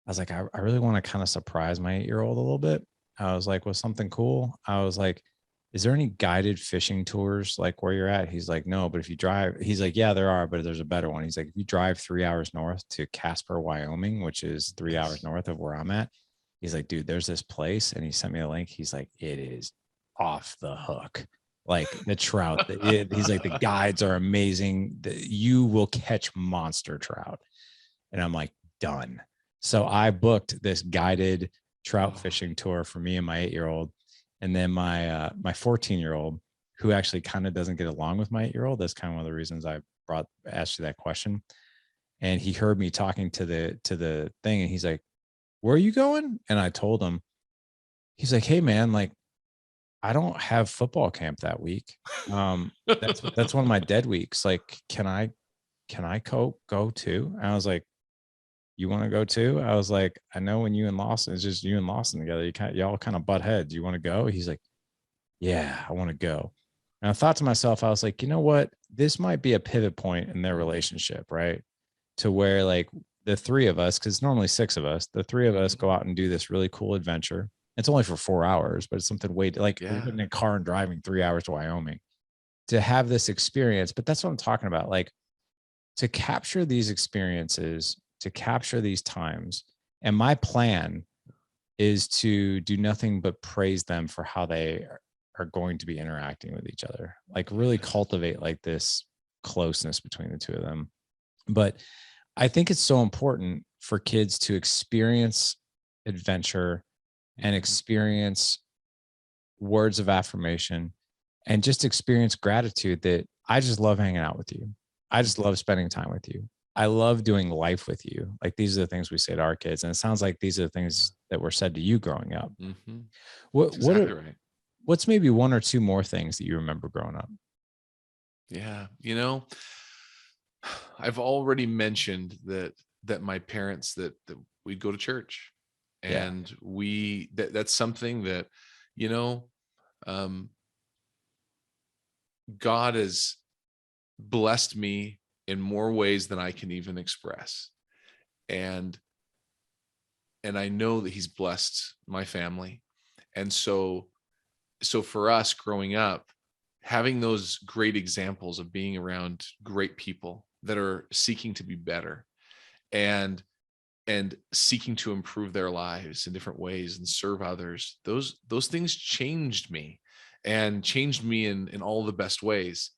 I was like, I really want to kind of surprise my 8-year-old a little bit. I was like, was something cool? I was like, is there any guided fishing tours like where you're at? He's like, no, but if you drive, he's like, yeah, there are, but there's a better one. He's like, if you drive 3 hours north to Casper, Wyoming, which is 3 hours Yes. north of where I'm at, he's like, dude, there's this place. And he sent me a link. He's like, it is off the hook. Like the trout, he's like, the guides are amazing. You will catch monster trout. And I'm like, done. So I booked this guided trout Oh, fishing tour for me and my 8-year-old. And then my 14-year-old, who actually kind of doesn't get along with my 8-year-old. That's kind of one of the reasons I asked you that question. And he heard me talking to the thing, and he's like, where are you going? And I told him. He's like, hey man, like, I don't have football camp that week. That's one of my dead weeks. Like, can I go too? And I was like, you want to go too? I was like, I know when you and Lawson, it's just you and Lawson together. Y'all kind of butt heads. You want to go? He's like, yeah, I want to go. And I thought to myself, I was like, you know what? This might be a pivot point in their relationship, right? To where like the three of us, because normally 6 of us, the three of us Mhm. go out and do this really cool adventure. It's only for 4 hours, but it's something way like we're Yeah. getting in a car and driving 3 hours to Wyoming to have this experience. But that's what I'm talking about. Like, to capture these experiences, to capture these times. And my plan is to do nothing but praise them for how they are going to be interacting with each other. Like, really Yes. cultivate like this closeness between the two of them. But I think it's so important for kids to experience adventure and Mhm. experience words of affirmation and just experience gratitude that I just love hanging out with you. I just Mhm. love spending time with you. I love doing life with you. Like, these are the things we say to our kids. And it sounds like these are the Yeah. things that were said to you growing up. Mhm. What That's what exactly are right. what's maybe one or two more things that you remember growing up? Yeah. I've already mentioned that my parents that we'd go to church, Yeah. and that's something that, you know, um, God has blessed me in more ways than I can even express. And I know that he's blessed my family. And so for us growing up, having those great examples of being around great people that are seeking to be better, and seeking to improve their lives in different ways and serve others, those things changed me, and changed me in all the best ways,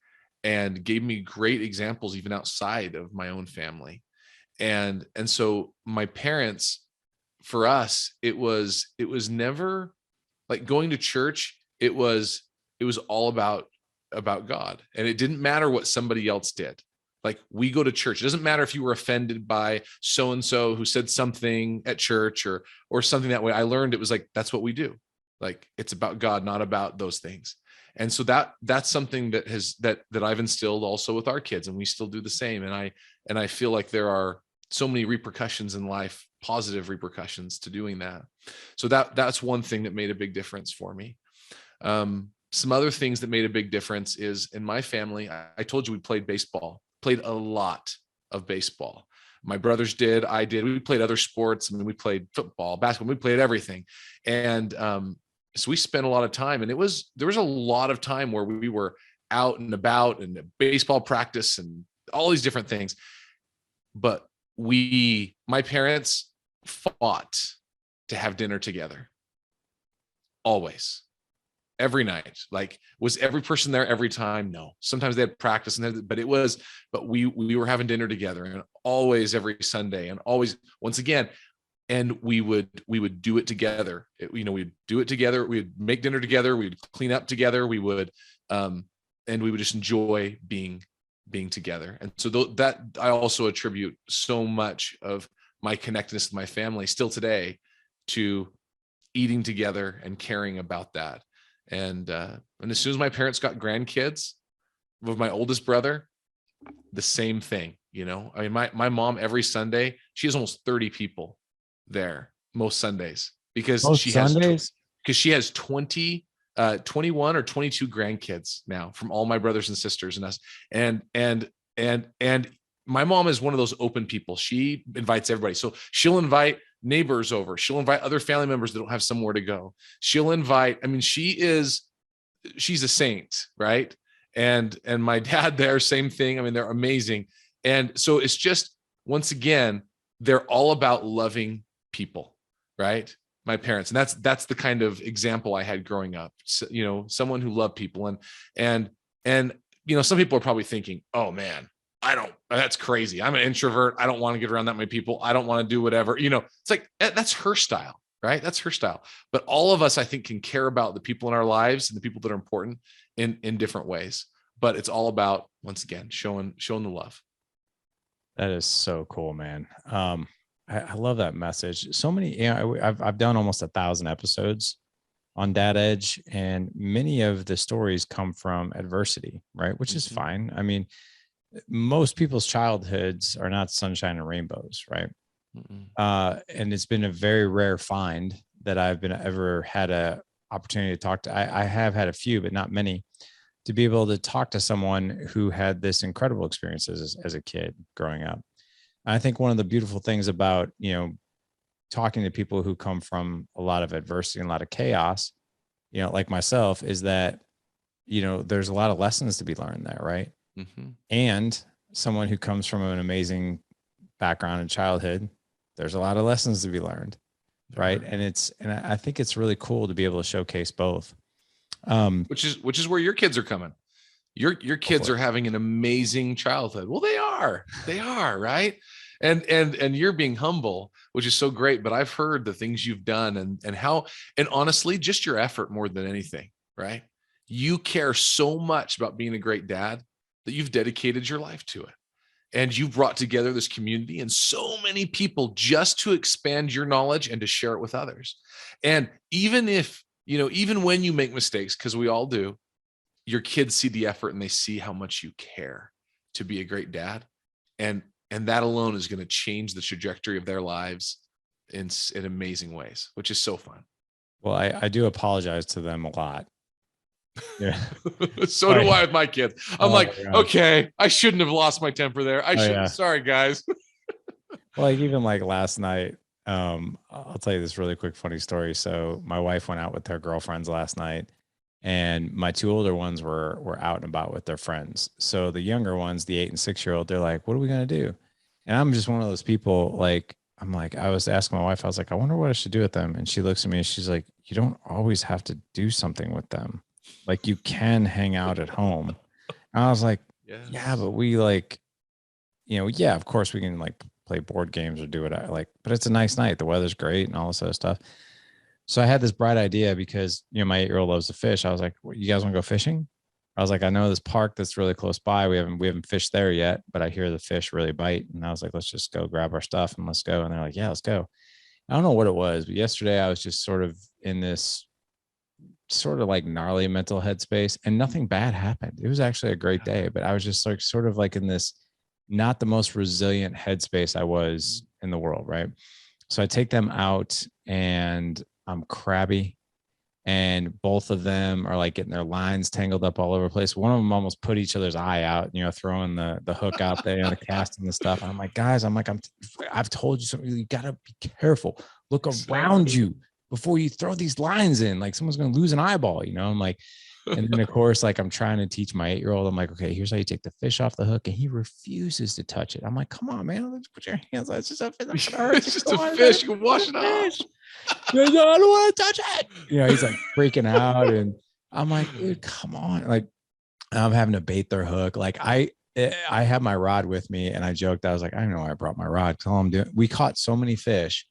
and gave me great examples even outside of my own family. And so my parents, for us, it was never like going to church. It was all about God, and it didn't matter what somebody else did. Like, we go to church. It doesn't matter if you were offended by so-and-so who said something at church or something that way. I learned it was like, that's what we do. Like, it's about God, not about those things. And so that's something that I've instilled also with our kids, and we still do the same. And I feel like there are so many repercussions in life, positive repercussions to doing that. So that's one thing that made a big difference for me. Some other things that made a big difference is in my family. I told you we played baseball, played a lot of baseball. My brothers did, I did. We played other sports. I mean, we played football, basketball, we played everything. And so we spent a lot of time, and there was a lot of time where we were out and about and baseball practice and all these different things. But my parents fought to have dinner together. Always. Every night. Like, was every person there every time? No. Sometimes they had practice, but we were having dinner together, and always every Sunday, and always, once again, and we would do it together. We'd do it together. We'd make dinner together. We'd clean up together. We would just enjoy being together. And so that I also attribute so much of my connectedness to my family still today to eating together and caring about that. And as soon as my parents got grandkids with my oldest brother, the same thing. I mean, my mom, every Sunday, she has almost 30 people there most Sundays, because she has 21 or 22 grandkids now from all my brothers and sisters and us. And my mom is one of those open people. She invites everybody. So she'll invite neighbors over. She'll invite other family members that don't have somewhere to go. She'll invite, I mean, she's a saint, right? And my dad there, same thing. I mean, they're amazing. And so it's just, once again, they're all about loving people, right? My parents. And that's the kind of example I had growing up. So, someone who loved people. And some people are probably thinking, oh man, that's crazy. I'm an introvert. I don't want to get around that many people. I don't want to do whatever. It's like, that's her style, right? That's her style. But all of us, I think, can care about the people in our lives and the people that are important in different ways. But it's all about, once again, showing the love. That is so cool, man. I love that message. So many, I've done almost 1,000 episodes on Dad Edge, and many of the stories come from adversity, right? Which is fine. I mean, most people's childhoods are not sunshine and rainbows, right? And it's been a very rare find that I've ever had a opportunity to talk to. I have had a few, but not many, to be able to talk to someone who had this incredible experiences as a kid growing up. I think one of the beautiful things about, talking to people who come from a lot of adversity and a lot of chaos, like myself, is that, there's a lot of lessons to be learned there, right? And someone who comes from an amazing background in childhood, there's a lot of lessons to be learned, right? And I think it's really cool to be able to showcase both. Which is where your kids are coming. Your kids are having an amazing childhood. Well, they are, right? And you're being humble, which is so great. But I've heard the things you've done and honestly, just your effort more than anything, right? You care so much about being a great dad that you've dedicated your life to it. And you've brought together this community and so many people just to expand your knowledge and to share it with others. And even when you make mistakes, because we all do, your kids see the effort and they see how much you care to be a great dad. And that alone is going to change the trajectory of their lives in amazing ways, which is so fun. Well, I do apologize to them a lot. Yeah. So do I with my kids. I'm okay, I shouldn't have lost my temper there. Sorry, guys. Well, even last night, I'll tell you this really quick, funny story. So my wife went out with her girlfriends last night, and my two older ones were out and about with their friends. So the younger ones, the 8 and 6-year-old, they're like, what are we going to do? And I'm just one of those people, I was asking my wife, I was like, I wonder what I should do with them. And she looks at me and she's like, you don't always have to do something with them. You can hang out at home. And I was like, yes. Yeah, but we of course we can play board games or do what I like, but it's a nice night. The weather's great and all this other stuff. So I had this bright idea because, my 8-year-old loves to fish. I was like, you guys want to go fishing? I was like, I know this park that's really close by. We haven't fished there yet, but I hear the fish really bite. And I was like, let's just go grab our stuff and let's go. And they're like, yeah, let's go. I don't know what it was, but yesterday I was just sort of in this sort of like gnarly mental headspace, and nothing bad happened. It was actually a great day, but I was just like sort of like in this not the most resilient headspace I was in the world, right? So I take them out and I'm crabby, and both of them are like getting their lines tangled up all over the place. One of them almost put each other's eye out, throwing the hook out there and the cast and the stuff. And I'm like, guys, I've told you something. You gotta be careful. Look around you before you throw these lines in. Like someone's gonna lose an eyeball. I'm like, and then of course, like I'm trying to teach my 8-year-old. I'm like, okay, here's how you take the fish off the hook, and he refuses to touch it. I'm like, come on, man, let's put your hands on it. It's just a fish. It's just a fish. You can wash it off. I don't want to touch it. He's like freaking out, and I'm like, dude, come on. Like I'm having to bait their hook. Like I have my rod with me, and I joked. I was like, I don't know why I brought my rod. Because all I'm doing, we caught so many fish.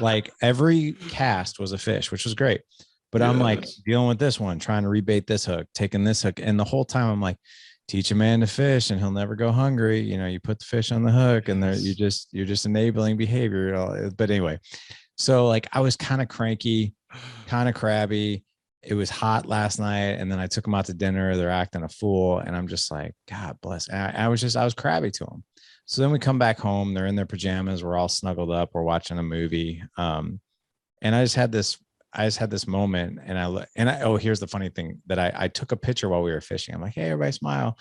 Like every cast was a fish, which was great. But I'm like dealing with this one, trying to rebait this hook, taking this hook. And the whole time I'm like, teach a man to fish and he'll never go hungry. You put the fish on the hook and you're just enabling behavior. But anyway, so like I was kind of cranky, kind of crabby. It was hot last night. And then I took them out to dinner. They're acting a fool. And I'm just like, God bless. And I was crabby to them. So then we come back home. They're in their pajamas. We're all snuggled up. We're watching a movie. And I just had this moment, oh, here's the funny thing that I took a picture while we were fishing. I'm like, hey, everybody smile.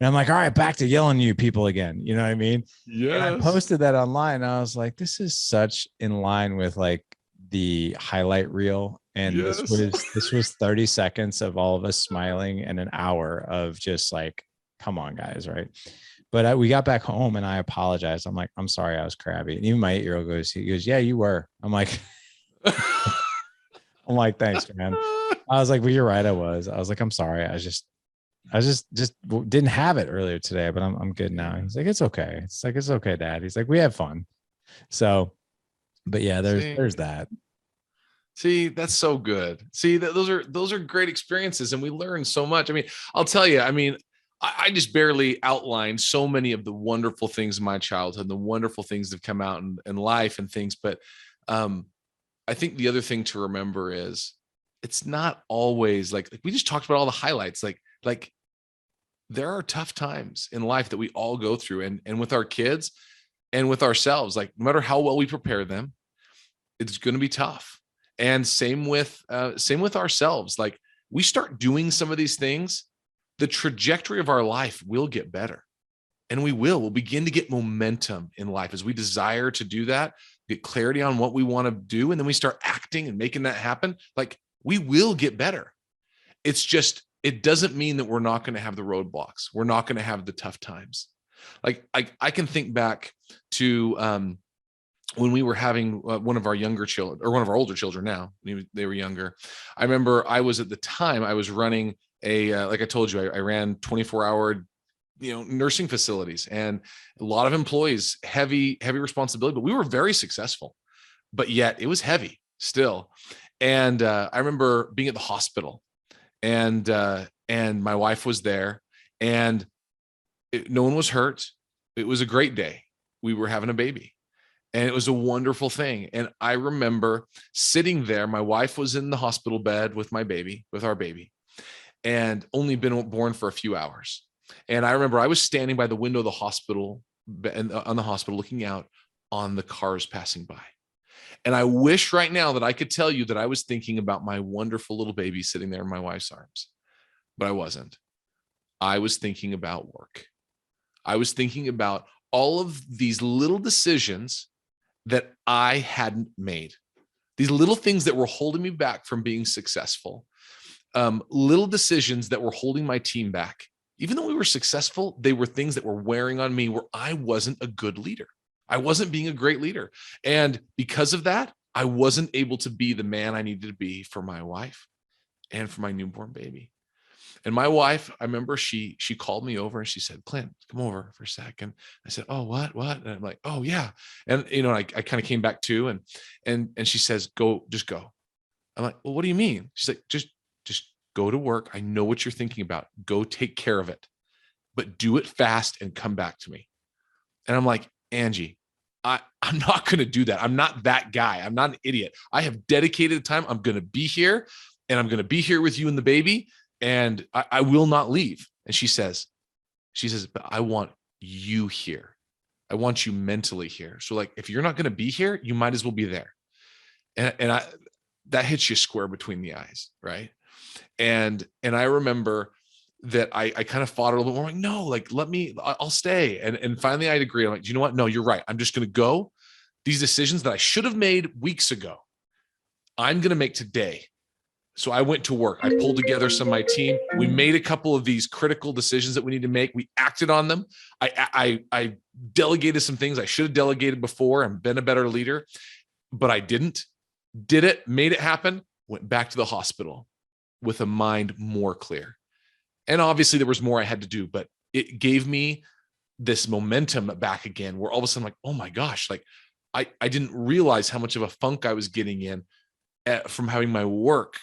And I'm like, all right, back to yelling at you people again. You know what I mean? Yeah. I posted that online. I was like, this is such in line with like the highlight reel. And this was 30 seconds of all of us smiling and an hour of just like, come on, guys. Right. But we got back home and I apologized. I'm like, I'm sorry, I was crabby. And even my 8-year-old goes, yeah, you were. I'm like, thanks, man. I was like, well, you're right. I was like, I'm sorry. I just didn't have it earlier today, but I'm good now. He's like, it's okay. It's like, it's okay, Dad. He's like, we have fun. So, but yeah, there's that. See, that's so good. See, those are great experiences, and we learn so much. I mean, I'll tell you, I just barely outlined so many of the wonderful things in my childhood, the wonderful things that have come out in life and things. But I think the other thing to remember is it's not always like we just talked about all the highlights. Like there are tough times in life that we all go through, and with our kids and with ourselves, like no matter how well we prepare them, it's going to be tough. And same with ourselves. Like we start doing some of these things, the trajectory of our life will get better, and we'll begin to get momentum in life as we desire to do that, get clarity on what we want to do. And then we start acting and making that happen. Like we will get better. It's just, it doesn't mean that we're not going to have the roadblocks. We're not going to have the tough times. Like I can think back to, when we were having one of our younger children, or one of our older children now, they were younger. I remember I was running like I told you, I ran 24-hour, nursing facilities, and a lot of employees, heavy responsibility, but we were very successful, but yet it was heavy still. And I remember being at the hospital, and my wife was there, and no one was hurt. It was a great day. We were having a baby. And it was a wonderful thing. And I remember sitting there. My wife was in the hospital bed with our baby, and only been born for a few hours. And I remember I was standing by the window of the hospital, on the hospital, looking out on the cars passing by. And I wish right now that I could tell you that I was thinking about my wonderful little baby sitting there in my wife's arms, but I wasn't. I was thinking about work. I was thinking about all of these little decisions that I hadn't made, these little things that were holding me back from being successful, little decisions that were holding my team back. Even though we were successful, they were things that were wearing on me, where I wasn't a good leader. I wasn't being a great leader. And because of that, I wasn't able to be the man I needed to be for my wife and for my newborn baby. And my wife, I remember she called me over and she said, Clint, come over for a second. I said, oh, what? And I'm like, oh yeah. And, I kind of came back to, and she says, just go. I'm like, well, what do you mean? She's like, just go to work. I know what you're thinking about. Go take care of it, but do it fast and come back to me. And I'm like, Angie, I'm not going to do that. I'm not that guy. I'm not an idiot. I have dedicated time. I'm going to be here, and I'm going to be here with you and the baby, and I will not leave. And she says, but I want you here. I want you mentally here. So like, if you're not going to be here, you might as well be there. And that hits you square between the eyes. Right. And I remember that I kind of fought it a little bit more, like, no, like, I'll stay. And finally I'd agree. I'm like, you know what? No, you're right. I'm just going to go. These decisions that I should have made weeks ago, I'm going to make today. So I went to work. I pulled together some of my team. We made a couple of these critical decisions that we need to make. We acted on them. I delegated some things I should have delegated before and been a better leader, but I didn't. Did it, made it happen, went back to the hospital with a mind more clear. And obviously there was more I had to do, but it gave me this momentum back again, where all of a sudden I'm like, oh my gosh, like I didn't realize how much of a funk I was getting in from having my work,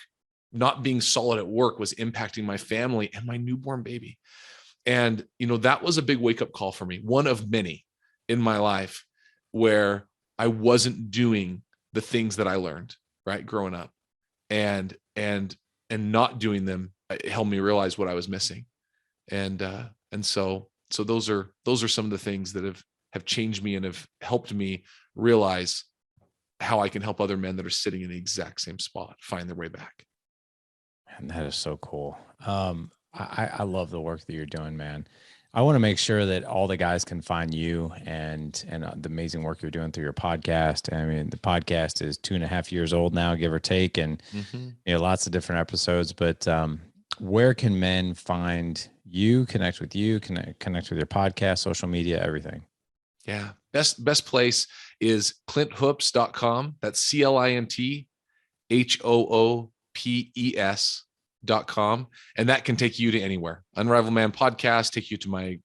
not being solid at work, was impacting my family and my newborn baby. And, that was a big wake up call for me. One of many in my life where I wasn't doing the things that I learned, right, growing up, and not doing them, it helped me realize what I was missing. And so those are some of the things that have changed me and have helped me realize how I can help other men that are sitting in the exact same spot find their way back. And that is so cool. I love the work that you're doing, man. I want to make sure that all the guys can find you and the amazing work you're doing through your podcast. I mean, the podcast is 2.5 years old now, give or take, and lots of different episodes. But where can men find you, connect with you, connect with your podcast, social media, everything? Yeah, best place is clinthoopes.com. That's CLINTHOOPES.com. And that can take you to anywhere. Unrivaled Man podcast, take you to my,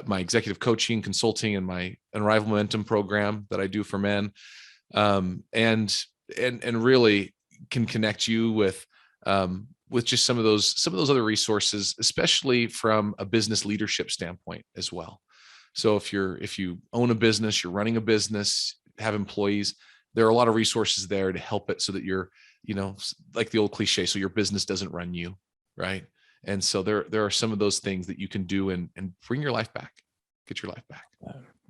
my executive coaching, consulting, and my Unrivaled Momentum program that I do for men. And really can connect you with just some of those other resources, especially from a business leadership standpoint as well. So if you own a business, you're running a business, have employees, there are a lot of resources there to help it so that you're, like the old cliche, so your business doesn't run you, right? And so there are some of those things that you can do and bring your life back, get your life back.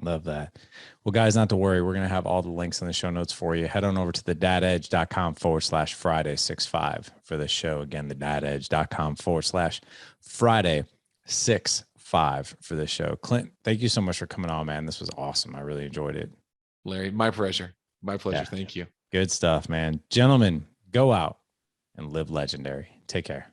Love that. Well, guys, not to worry. We're going to have all the links in the show notes for you. Head on over to thedadedge.com/Friday65 for this show. Again, thedadedge.com/Friday65 for this show. Clint, thank you so much for coming on, man. This was awesome. I really enjoyed it. Larry, my pleasure. My pleasure. Yeah. Thank you. Good stuff, man. Gentlemen, go out and live legendary. Take care.